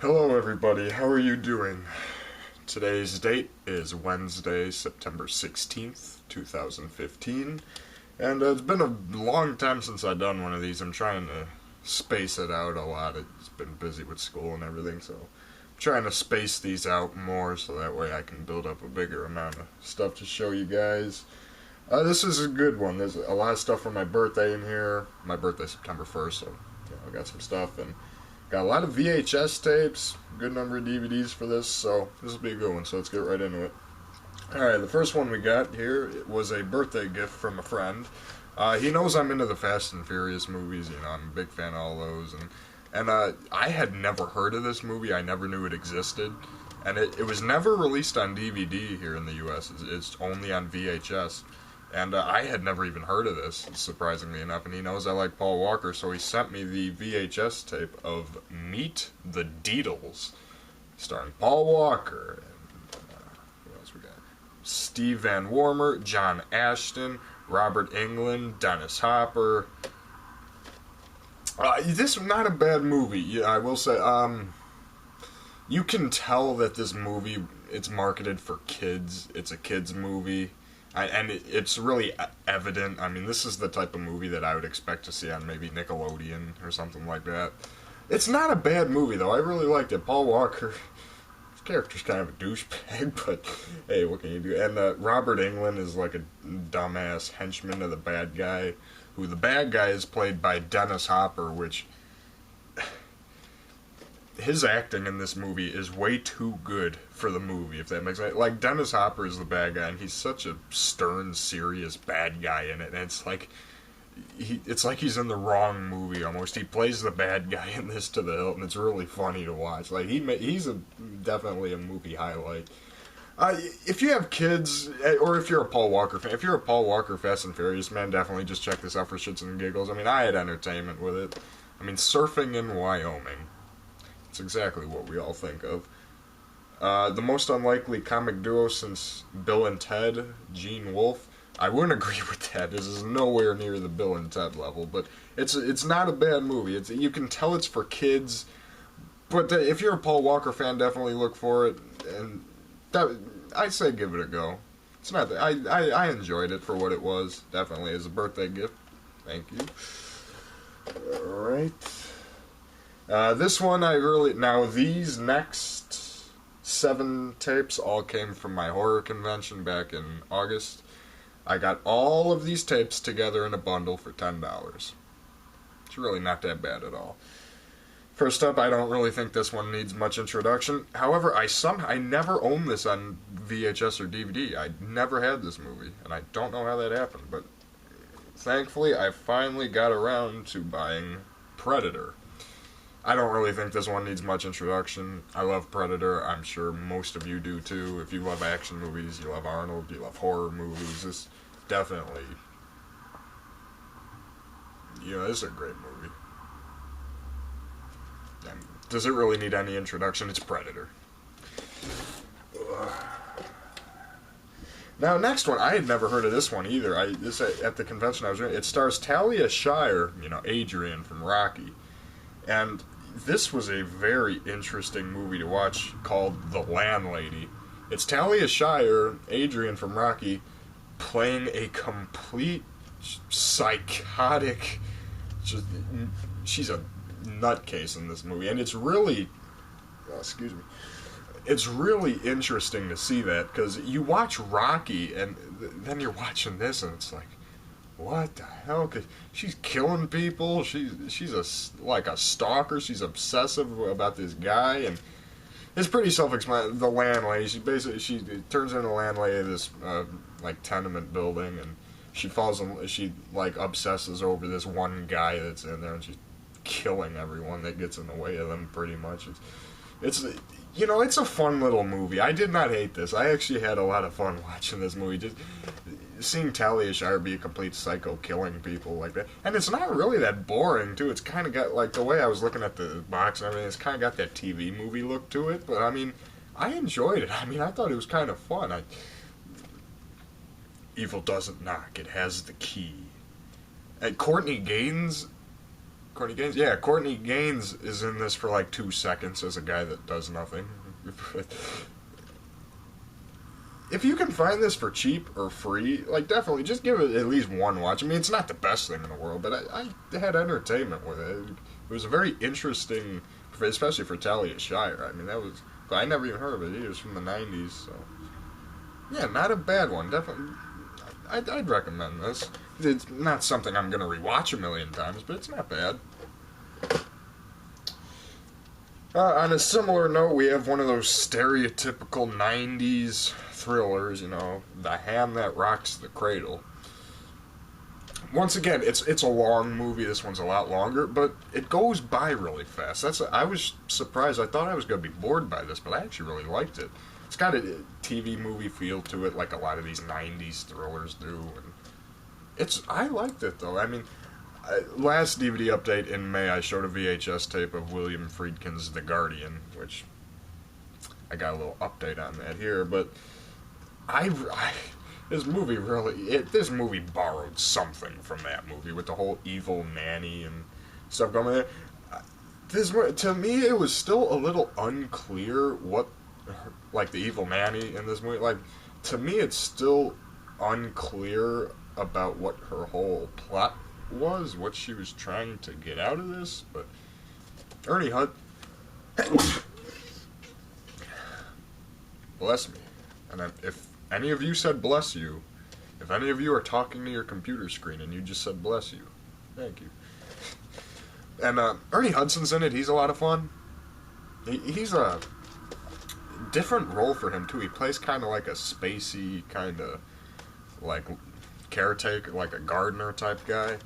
Hello everybody, how are you doing? Today's date is Wednesday, September 16th, 2015, and it's been a long time since I've done one of these. I'm trying to space it out a lot. It's been busy with school and everything, so I'm trying to space these out more so that way I can build up a bigger amount of stuff to show you guys. This is a good one. There's a lot of stuff for my birthday in here. My birthday's September 1st, so I got some stuff, and got a lot of VHS tapes, good number of DVDs for this, so this will be a good one, so let's get right into it. Alright, the first one we got here was a birthday gift from a friend. He knows I'm into the Fast and Furious movies, I'm a big fan of all those, and I had never heard of this movie. I never knew it existed, and it was never released on DVD here in the US. It's only on VHS. And I had never even heard of this, surprisingly enough, and he knows I like Paul Walker, so he sent me the VHS tape of Meet the Deedles, starring Paul Walker, and who else we got? Steve Van Warmer, John Ashton, Robert Englund, Dennis Hopper. This is not a bad movie, I will say. You can tell that this movie, it's marketed for kids. It's a kids movie. And it's really evident. I mean, this is the type of movie that I would expect to see on maybe Nickelodeon or something like that. It's not a bad movie, though. I really liked it. Paul Walker, his character's kind of a douchebag, but hey, what can you do? And Robert Englund is like a dumbass henchman of the bad guy, who the bad guy is played by Dennis Hopper, which his acting in this movie is way too good for the movie, if that makes sense. Like, Dennis Hopper is the bad guy, and he's such a stern, serious bad guy in it, and it's like he's in the wrong movie almost. He plays the bad guy in this to the hilt, and it's really funny to watch. Like, he's definitely a movie highlight. If you have kids, or if you're a Paul Walker fan, if you're a Paul Walker Fast and Furious man, definitely just check this out for shits and giggles. I mean, I had entertainment with it. I mean, surfing in Wyoming. It's exactly what we all think of. The most unlikely comic duo since Bill and Ted, Gene Wolfe. I wouldn't agree with that. This is nowhere near the Bill and Ted level, but it's not a bad movie. You can tell it's for kids, but if you're a Paul Walker fan, definitely look for it. And I'd say give it a go. It's not. I enjoyed it for what it was. Definitely as a birthday gift. Thank you. All right. This one now these next 7 tapes all came from my horror convention back in August. I got all of these tapes together in a bundle for $10. It's really not that bad at all. First up, I don't really think this one needs much introduction. However, I never owned this on VHS or DVD. I never had this movie, and I don't know how that happened, but thankfully I finally got around to buying Predator. I don't really think this one needs much introduction. I love Predator. I'm sure most of you do too. If you love action movies, you love Arnold, you love horror movies, this definitely, this is a great movie. And does it really need any introduction? It's Predator. Now, next one, I had never heard of this one either. At the convention I was in, it stars Talia Shire, Adrian from Rocky. And this was a very interesting movie to watch called The Landlady. It's Talia Shire, Adrian from Rocky, playing a complete psychotic... she's a nutcase in this movie. And it's really... It's really interesting to see that, because you watch Rocky, and then you're watching this, and it's like, what the hell? She's killing people. She's like a stalker. She's obsessive about this guy, and it's pretty self-explanatory. The landlady. She turns into a landlady of this tenement building, and she obsesses over this one guy that's in there, and she's killing everyone that gets in the way of them. Pretty much, it's a fun little movie. I did not hate this. I actually had a lot of fun watching this movie. Just seeing Talia Shire be a complete psycho killing people like that. And it's not really that boring, too. It's kind of got, the way I was looking at the box and everything, it's kind of got that TV movie look to it. But, I enjoyed it. I thought it was kind of fun. Evil doesn't knock. It has the key. And Courtney Gaines Courtney Gaines? Yeah, Courtney Gaines is in this for like 2 seconds as a guy that does nothing. If you can find this for cheap or free, like, definitely just give it at least one watch. I mean, it's not the best thing in the world, but I had entertainment with it. It was a very interesting, especially for Talia Shire. I mean, that was, but I never even heard of it. It was from the 90s, so. Yeah, not a bad one. Definitely, I'd recommend this. It's not something I'm going to rewatch a million times, but it's not bad. On a similar note, we have one of those stereotypical 90s thrillers, you know, The Hand That Rocks the Cradle. Once again, it's a long movie. This one's a lot longer, but it goes by really fast. I was surprised. I thought I was going to be bored by this, but I actually really liked it. It's got a TV movie feel to it, like a lot of these 90s thrillers do. And I liked it, though. I mean, last DVD update in May, I showed a VHS tape of William Friedkin's The Guardian, which I got a little update on that here, but this movie borrowed something from that movie with the whole evil nanny and stuff going there. To me, it was still a little unclear what, like, the evil nanny in this movie, like, to me, it's still unclear about what her whole plot was, what she was trying to get out of this, but Ernie Hunt, bless me, and if any of you said bless you, if any of you are talking to your computer screen and you just said bless you, thank you. And Ernie Hudson's in it. He's a lot of fun. He's a different role for him too. He plays kind of like a spacey, kind of like caretaker, like a gardener type guy.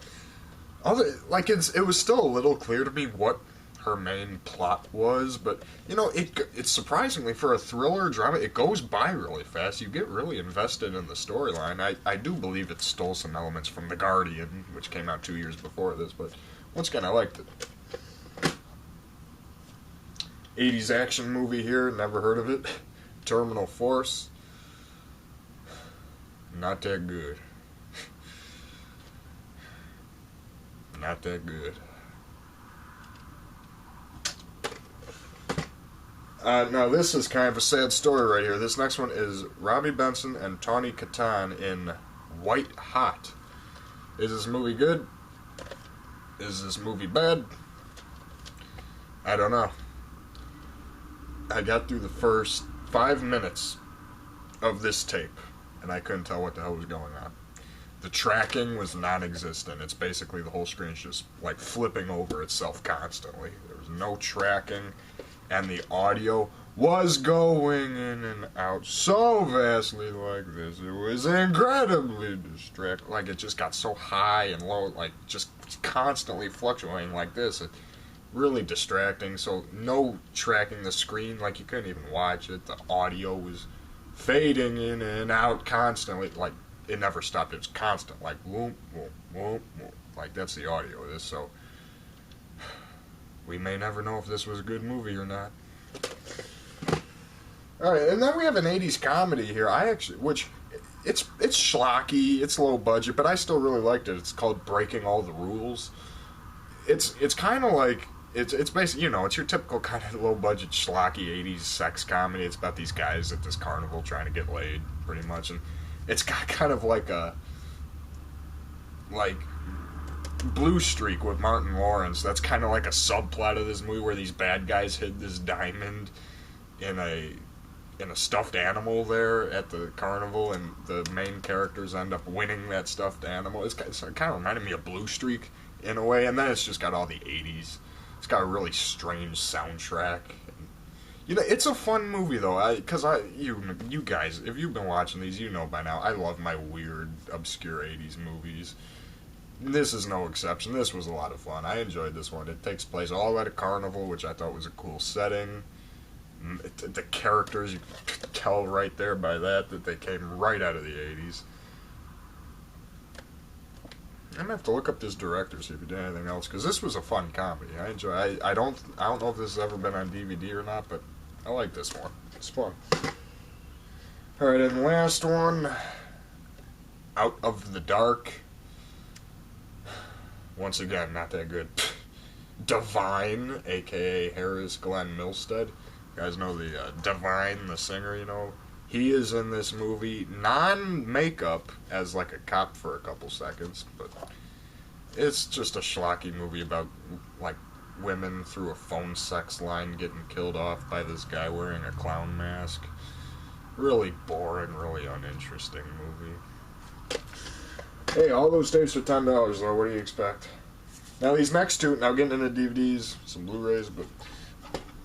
It was still a little clear to me what her main plot was, but you know, it's surprisingly, for a thriller drama, it goes by really fast. You get really invested in the storyline. I do believe it stole some elements from The Guardian, which came out 2 years before this, but once again, I liked it. 80s action movie here, never heard of it. Terminal Force, not that good. Not that good. Now, this is kind of a sad story right here. This next one is Robbie Benson and Tawny Kitaen in White Hot. Is this movie good? Is this movie bad? I don't know. I got through the first 5 minutes of this tape, and I couldn't tell what the hell was going on. The tracking was non-existent. It's basically the whole screen's just like flipping over itself constantly. There was no tracking, and the audio was going in and out so vastly like this. It was incredibly distracting. Like, it just got so high and low, like just constantly fluctuating like this. It really distracting. So no tracking the screen, like you couldn't even watch it. The audio was fading in and out constantly, like it never stopped. It was constant, like whoop, whoop, whoop, whoop. Like, that's the audio of this. So we may never know if this was a good movie or not. Alright, and then we have an 80s comedy here. It's schlocky, it's low budget, but I still really liked it. It's called Breaking All the Rules. It's kind of like, it's basically, you know, it's your typical kind of low budget schlocky 80s sex comedy. It's about these guys at this carnival trying to get laid, pretty much, and it's got kind of like Blue Streak with Martin Lawrence. That's kind of like a subplot of this movie where these bad guys hid this diamond in a stuffed animal there at the carnival, and the main characters end up winning that stuffed animal. It kind of reminded me of Blue Streak in a way, and then it's just got all the 80s. It's got a really strange soundtrack. You know, it's a fun movie though, you guys, if you've been watching these, you know by now, I love my weird, obscure 80s movies. This is no exception. This was a lot of fun. I enjoyed this one. It takes place all at a carnival, which I thought was a cool setting. The characters, you can tell right there by that they came right out of the 80s. I'm gonna have to look up this director, see if he did anything else, because this was a fun comedy. I enjoy. I don't know if this has ever been on DVD or not, but I like this one. It's fun. All right, and last one, Out of the Dark. Once again, not that good. Divine, aka Harris Glenn Milstead. You guys know the Divine, the singer, you know? He is in this movie, non-makeup, as like a cop for a couple seconds, but it's just a schlocky movie about, like, women through a phone sex line getting killed off by this guy wearing a clown mask. Really boring, really uninteresting movie. Hey, all those tapes are $10 though, what do you expect? Now these next two, now getting into DVDs, some Blu-rays, but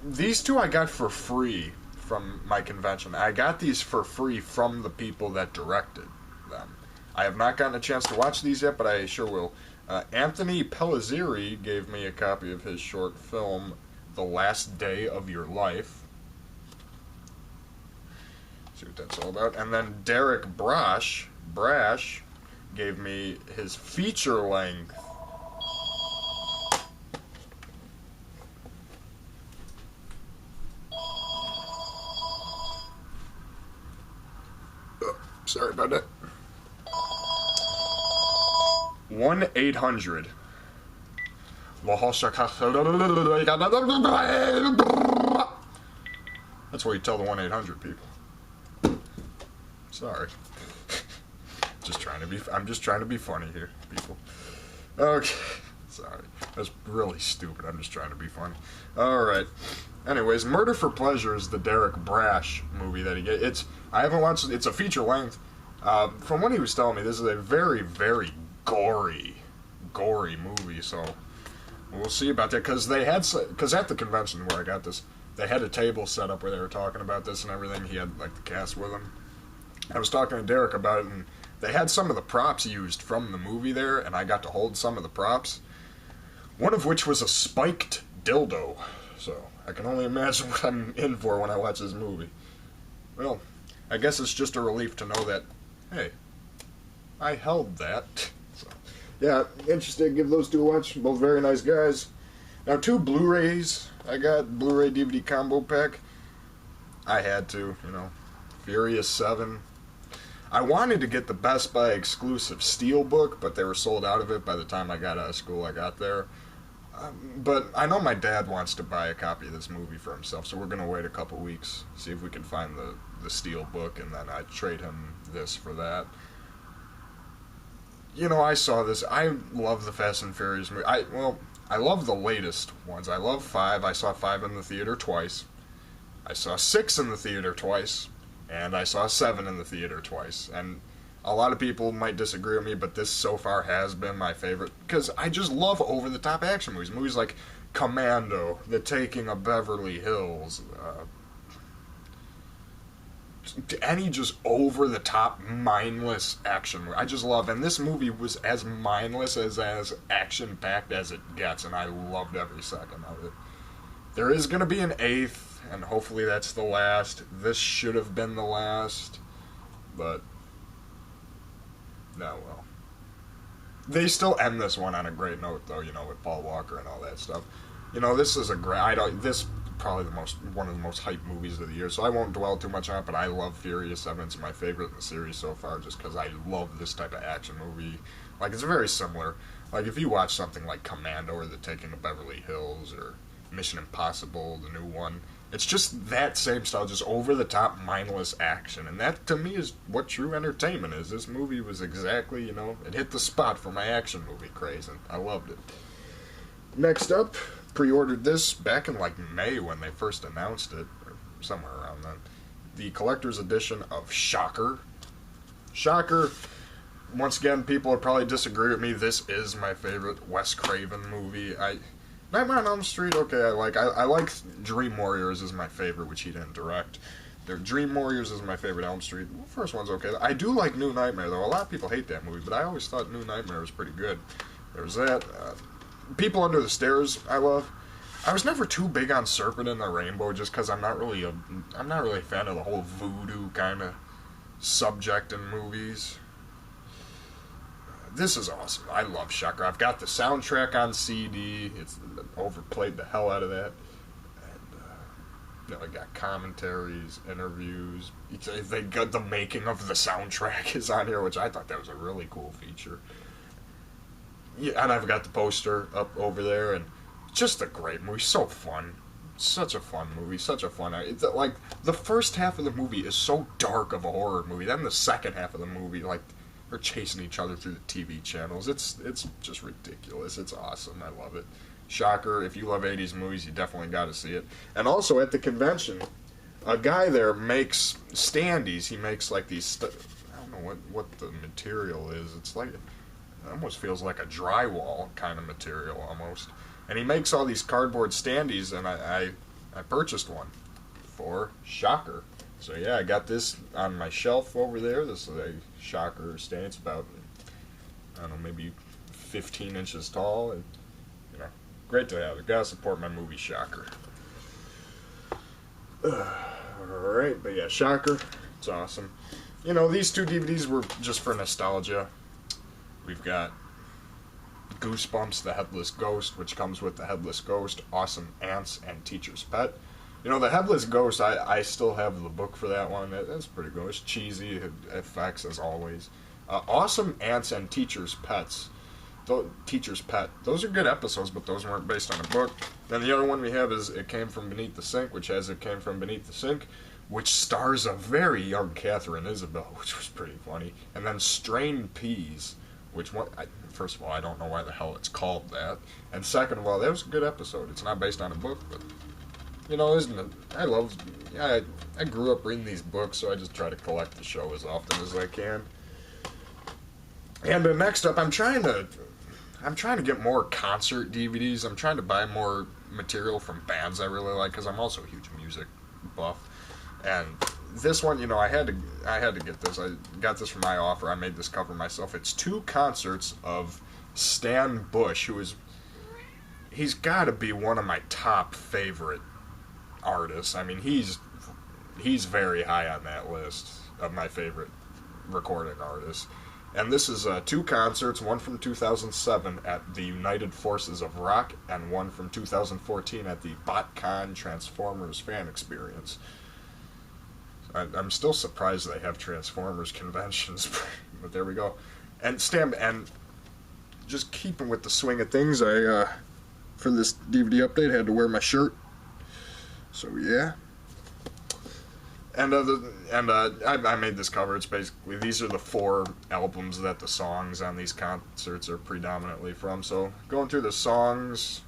these two I got for free from my convention. I got these for free from the people that directed them. I have not gotten a chance to watch these yet, but I sure will. Anthony Pellizzeri gave me a copy of his short film, The Last Day of Your Life. See what that's all about. And then Derek Brash gave me his feature-length sorry about that. 1-800. That's what you tell the 1-800 people. Sorry. I'm just trying to be funny here, people. Okay. Sorry. That's really stupid. I'm just trying to be funny. Alright. Anyways, Murder for Pleasure is the Derek Brash movie that he gets. I haven't watched it. It's a feature length. From what he was telling me, this is a very, very gory movie, so we'll see about that, because at the convention where I got this, they had a table set up where they were talking about this and everything. He had, like, the cast with him. I was talking to Derek about it, and they had some of the props used from the movie there, and I got to hold some of the props, one of which was a spiked dildo, so I can only imagine what I'm in for when I watch this movie. Well, I guess it's just a relief to know that, hey, I held that. So, yeah, interested, give those two a watch. Both very nice guys. Now, 2 Blu-rays. I got Blu-ray DVD combo pack. I had to, you know. Furious 7. I wanted to get the Best Buy exclusive Steelbook, but they were sold out of it by the time I got out of school. I got there. But I know my dad wants to buy a copy of this movie for himself, so we're going to wait a couple weeks, see if we can find the Steelbook, and then I trade him this for that. You know, I saw this. I love the Fast and Furious movie. I love the latest ones. I love 5. I saw 5 in the theater twice. I saw 6 in the theater twice. And I saw 7 in the theater twice. And a lot of people might disagree with me, but this so far has been my favorite. Because I just love over-the-top action movies. Movies like Commando, The Taking of Beverly Hills, any just over-the-top, mindless action movie. I just love, and this movie was as mindless, as action-packed as it gets, and I loved every second of it. There is going to be an 8th, and hopefully that's the last. This should have been the last, but no, well. They still end this one on a great note, though, you know, with Paul Walker and all that stuff. You know, this is a great, this probably one of the most hyped movies of the year, so I won't dwell too much on it, but I love Furious 7. It's my favorite in the series so far, just because I love this type of action movie. Like, it's very similar. Like, if you watch something like Commando or The Taking of Beverly Hills or Mission Impossible, the new one, it's just that same style, just over-the-top, mindless action, and that, to me, is what true entertainment is. This movie was exactly, you know, it hit the spot for my action movie craze, and I loved it. Next up, pre-ordered this back in, like, May when they first announced it, or somewhere around then. The collector's edition of Shocker. Shocker, once again, people would probably disagree with me. This is my favorite Wes Craven movie. Nightmare on Elm Street, okay, I like Dream Warriors is my favorite, which he didn't direct. Dream Warriors is my favorite Elm Street. The first one's okay. I do like New Nightmare, though. A lot of people hate that movie, but I always thought New Nightmare was pretty good. There's that. People Under the Stairs, I love. I was never too big on Serpent in the Rainbow, just because I'm not really a fan of the whole voodoo kind of subject in movies. This is awesome. I love Shocker. I've got the soundtrack on CD. It's overplayed the hell out of that. And, I got commentaries, interviews. They got the making of the soundtrack is on here, which I thought that was a really cool feature. Yeah, and I've got the poster up over there, and just a great movie. So fun. Such a fun movie. Such a fun. Like, the first half of the movie is so dark of a horror movie. Then the second half of the movie, like, they're chasing each other through the TV channels. It's just ridiculous. It's awesome. I love it. Shocker. If you love 80s movies, you definitely got to see it. And also at the convention, a guy there makes standees. He makes like these. I don't know what the material is. It's like, it almost feels like a drywall kind of material almost. And he makes all these cardboard standees, and I purchased one for Shocker. So yeah, I got this on my shelf over there. This is a Shocker stand. It's about, I don't know, maybe 15 inches tall. And, you know, great to have it. Gotta support my movie Shocker. Alright, but yeah, Shocker. It's awesome. You know, these two DVDs were just for nostalgia. We've got Goosebumps, the Headless Ghost, which comes with the Headless Ghost, Awesome Ants, and Teacher's Pet. You know, the Headless Ghost, I still have the book for that one. That's pretty good. It's cheesy effects, as always. Awesome Ants and Teacher's Pets. Teacher's Pet. Those are good episodes, but those weren't based on a book. Then the other one we have is It Came From Beneath the Sink, which has It Came From Beneath the Sink, which stars a very young Catherine Isabel, which was pretty funny. And then Strained Peas, which one... First of all, I don't know why the hell it's called that. And second of all, that was a good episode. It's not based on a book, but, you know, isn't it? I grew up reading these books, so I just try to collect the show as often as I can. And next up, I'm trying to get more concert DVDs. I'm trying to buy more material from bands I really like, because I'm also a huge music buff. And this one, you know, I had to get this. I got this from my offer. I made this cover myself. It's 2 concerts of Stan Bush, he's got to be one of my top favorite artists. I mean, he's very high on that list of my favorite recording artists. And this is 2 concerts, one from 2007 at the United Forces of Rock, and one from 2014 at the BotCon Transformers Fan Experience. I'm still surprised they have Transformers conventions, but there we go. And just keeping with the swing of things, I for this DVD update had to wear my shirt. So yeah. And I made this cover. It's basically, these are the 4 albums that the songs on these concerts are predominantly from. So going through the songs.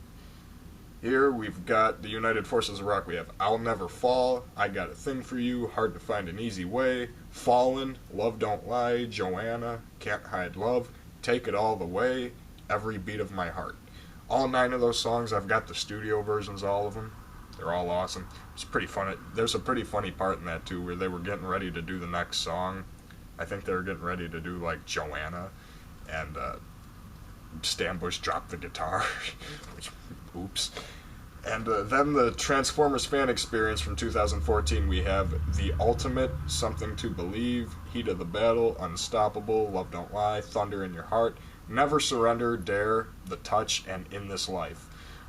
Here we've got the United Forces of Rock. We have I'll Never Fall, I Got a Thing for You, Hard to Find an Easy Way, Fallen, Love Don't Lie, Joanna, Can't Hide Love, Take It All the Way, Every Beat of My Heart. All 9 of those songs, I've got the studio versions, all of them. They're all awesome. It's pretty funny. There's a pretty funny part in that too, where they were getting ready to do the next song. I think they were getting ready to do like Joanna, and Stan Bush dropped the guitar, which, oops. And then the Transformers Fan Experience from 2014, we have The Ultimate, Something to Believe, Heat of the Battle, Unstoppable, Love Don't Lie, Thunder in Your Heart, Never Surrender, Dare, The Touch, and In This Life.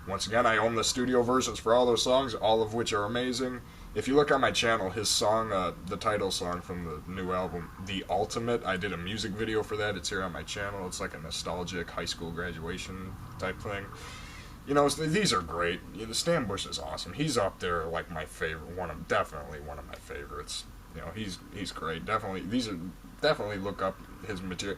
Once again, I own the studio versions for all those songs, all of which are amazing. If you look on my channel, his song, the title song from the new album, The Ultimate, I did a music video for that. It's here on my channel. It's like a nostalgic high school graduation type thing. You know, these are great. The Stan Bush is awesome. He's up there like my favorite, definitely one of my favorites. You know, he's great. Definitely look up his material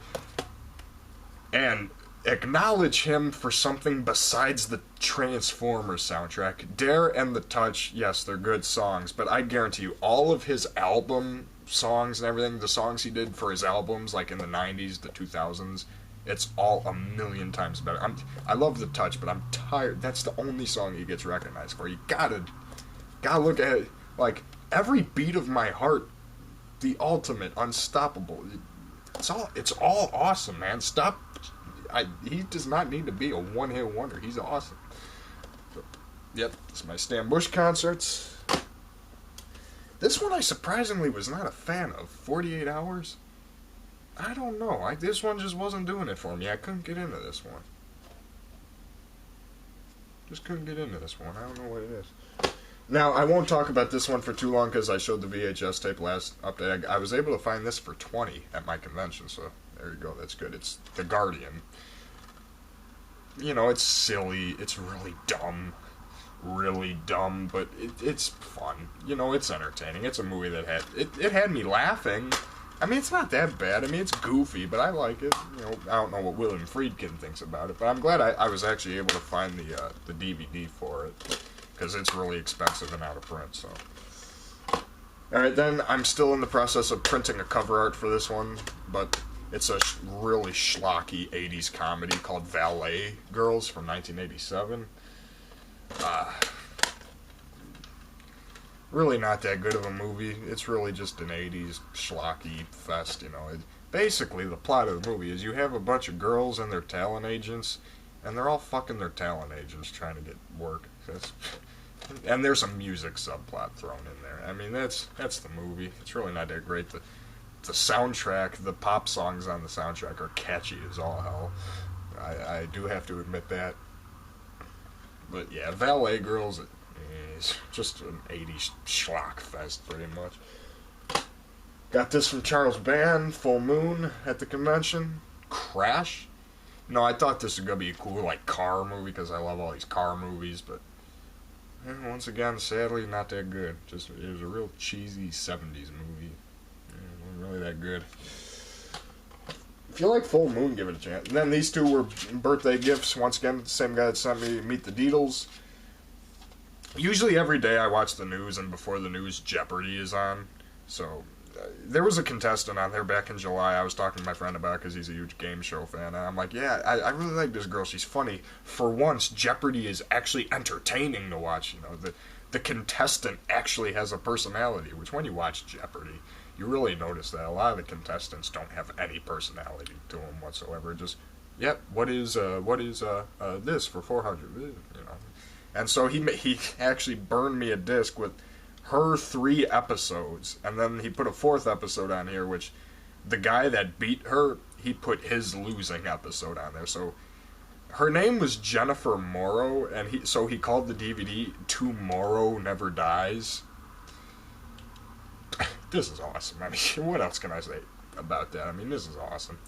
and acknowledge him for something besides the Transformers soundtrack. Dare and The Touch, yes, they're good songs, but I guarantee you, all of his album songs and everything, the songs he did for his albums, like in the 90s, the 2000s, it's all a million times better. I love The Touch, but I'm tired. That's the only song he gets recognized for. You gotta look at it. Like, Every Beat of My Heart, The Ultimate, Unstoppable. It's all awesome, man. Stop. He does not need to be a one-hit wonder. He's awesome. So, yep, this is my Stan Bush concerts. This one I surprisingly was not a fan of. 48 Hours? I don't know. This one just wasn't doing it for me. I couldn't get into this one. Just couldn't get into this one. I don't know what it is. Now, I won't talk about this one for too long because I showed the VHS tape last update. I was able to find this for $20 at my convention, so there you go. That's good. It's The Guardian. you know, it's silly. It's really dumb, but it's fun. You know, it's entertaining. It's a movie that it had me laughing. I mean, it's not that bad. I mean, it's goofy, but I like it. You know, I don't know what William Friedkin thinks about it, but I'm glad I was actually able to find the DVD for it, because it's really expensive and out of print, so. Alright, then, I'm still in the process of printing a cover art for this one, but it's a really schlocky 80s comedy called Valet Girls from 1987. Really not that good of a movie. It's really just an 80s schlocky fest, you know. Basically, the plot of the movie is you have a bunch of girls and their talent agents, and they're all fucking their talent agents trying to get work. And there's a music subplot thrown in there. I mean, that's the movie. It's really not that great. The soundtrack, the pop songs on the soundtrack are catchy as all hell. I do have to admit that. But yeah, Valet Girls is just an 80s schlock fest, pretty much. Got this from Charles Band, Full Moon, at the convention. Crash. No, I thought this was going to be a cool, like, car movie, because I love all these car movies, but once again, sadly, not that good. It was a real cheesy 70s movie. It wasn't really that good. If you like Full Moon, give it a chance. And then these two were birthday gifts. Once again, the same guy that sent me Meet the Deedles. Usually every day I watch the news, and before the news, Jeopardy is on. So, there was a contestant on there back in July I was talking to my friend about because he's a huge game show fan. And I'm like, yeah, I really like this girl. She's funny. For once, Jeopardy is actually entertaining to watch. You know, the contestant actually has a personality, which when you watch Jeopardy, you really notice that a lot of the contestants don't have any personality to them whatsoever. Just, yep, what is this for 400? You know. And so he actually burned me a disc with her 3 episodes, and then he put a 4th episode on here, which the guy that beat her, he put his losing episode on there. So her name was Jennifer Morrow, and he called the DVD Tomorrow Never Dies. This is awesome. I mean, what else can I say about that? I mean, this is awesome.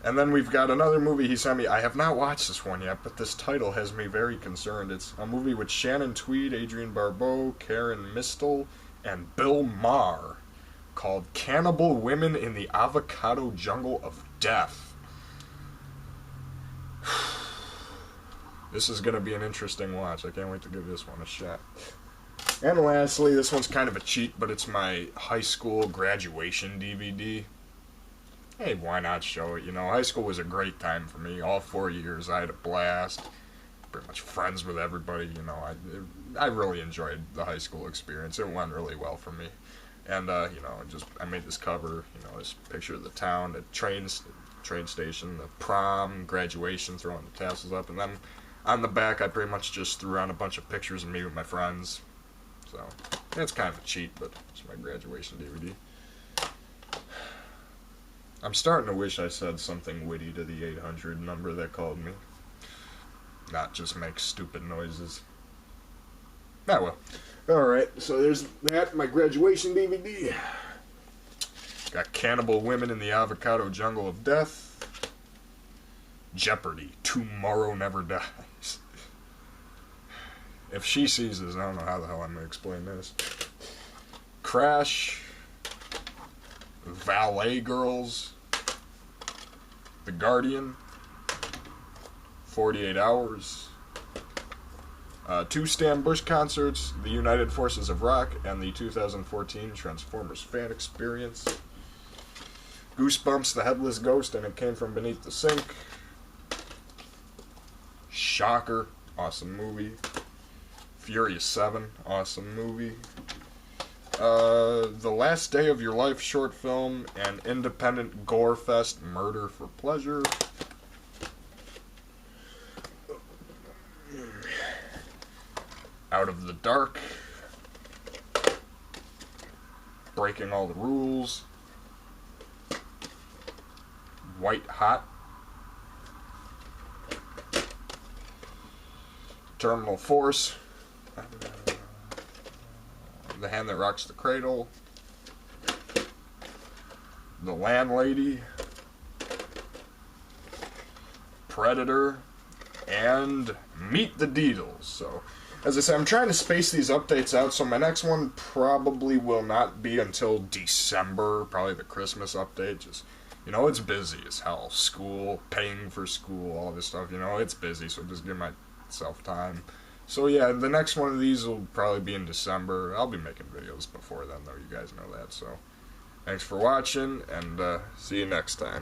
And then we've got another movie he sent me. I have not watched this one yet, but this title has me very concerned. It's a movie with Shannon Tweed, Adrienne Barbeau, Karen Mistel, and Bill Maher, called Cannibal Women in the Avocado Jungle of Death. This is going to be an interesting watch. I can't wait to give this one a shot. And lastly, this one's kind of a cheat, but it's my high school graduation DVD. Hey, why not show it? You know, high school was a great time for me. All 4 years, I had a blast. Pretty much friends with everybody. You know, I really enjoyed the high school experience. It went really well for me. And you know, I made this cover. You know, this picture of the town, the train station, the prom, graduation, throwing the tassels up, and then on the back, I pretty much just threw on a bunch of pictures of me with my friends. So it's kind of a cheat, but it's my graduation DVD. I'm starting to wish I said something witty to the 800 number that called me. Not just make stupid noises. Oh well. Alright, so there's that, my graduation DVD. Got Cannibal Women in the Avocado Jungle of Death. Jeopardy, Tomorrow Never Dies. If she sees this, I don't know how the hell I'm going to explain this. Crash. Valet Girls, The Guardian, 48 Hours, 2 Stan Bush concerts, the United Forces of Rock, and the 2014 Transformers Fan Experience, Goosebumps, The Headless Ghost, and It Came From Beneath the Sink, Shocker, awesome movie, Furious 7, awesome movie, The Last Day of Your Life short film, and independent gore fest, Murder for Pleasure. Out of the Dark. Breaking All the Rules. White Hot. Terminal Force. The Hand That Rocks the Cradle, The Landlady, Predator, and Meet the Deedles. So, as I said, I'm trying to space these updates out, so my next one probably will not be until December, probably the Christmas update. Just, it's busy as hell. School, paying for school, all this stuff, it's busy, so just give myself time. So yeah, the next one of these will probably be in December. I'll be making videos before then, though, you guys know that, so thanks for watching, and see you next time.